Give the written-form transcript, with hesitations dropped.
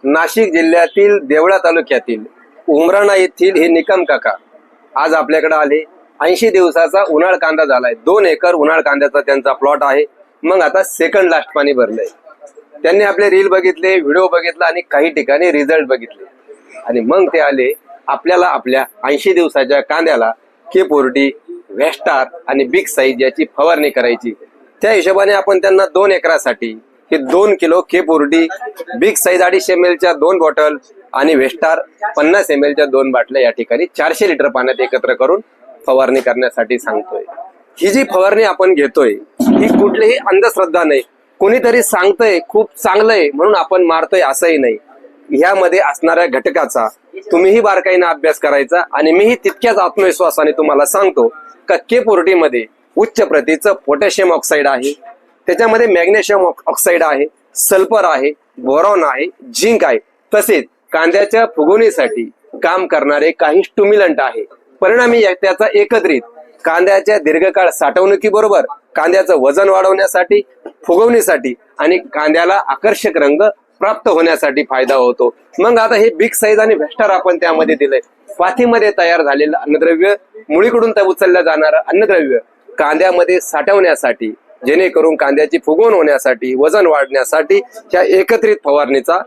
नाशिक जिल्ह्यातील देवळा तालुक्यातील उमराणा येथील हे निकम काका आज आपल्याकडे आले। 80 दिवसाचा उन्हाळ कांदा झालाय। 2 एकर उन्हाळ कांद्याचा त्यांचा प्लॉट आहे। मग आता सेकंड लास्ट पाणी भरलंय। त्यांनी आपले रील बघितले, व्हिडिओ बघितला आणि काही ठिकाणी रिझल्ट बघितले आणि मग ते आले आपल्याला आपल्या 80 दिवसाच्या कांद्याला K40, वेस्टार आणि बिग साईज याची फवारणी करायची। त्या हिशोबाने आपण त्यांना 2 एकरासाठी हे 2 kilo K40, big size 250 ml च्या 2 बॉटल आणि वेस्टार 50 ml च्या 2 बाटल्या या ठिकाणी 400 लिटर पाण्यात एकत्र करून फवारणी करण्यासाठी सांगतोय। ही जी फवारणी आपण घेतोय ही कुठलीही अंधश्रद्धा नाही। कोणीतरी सांगतंय खूप चांगलंय म्हणून आपण मारतोय असंही नाही। ह्यामध्ये असणाऱ्या घटकाचा तुम्हीही बारकाईने अभ्यास करायचा आणि मीही तितक्याच आत्मविश्वासाने तुम्हाला सांगतो का K40 मध्ये उच्च प्रतीचं पोटॅशियम ऑक्साईड आहे, त्याच्यामध्ये मॅग्नेशियम ऑक्साईड आहे, सल्फर आहे, बोरॉन आहे, झिंक आहे, तसेच कांद्याच्या फुगवणीसाठी काम करणारे काही स्टिम्युलंट आहे। परिणामी त्याचा एकत्रित कांद्याच्या दीर्घकाळ साठवणुकीबरोबर कांद्याचं वजन वाढवण्यासाठी, फुगवणीसाठी आणि कांद्याला आकर्षक रंग प्राप्त होण्यासाठी फायदा होतो। मग आता हे बिग साईज आणि वेस्टार आपण त्यामध्ये दिलंय। पाथीमध्ये तयार झालेलं अन्नद्रव्य, मुळीकडून उचललं जाणारं अन्नद्रव्य कांद्यामध्ये साठवण्यासाठी, जेणेकरून कांद्याची फुगवण होण्यासाठी, वजन वाढण्यासाठी ह्या एकत्रित फवारणीचा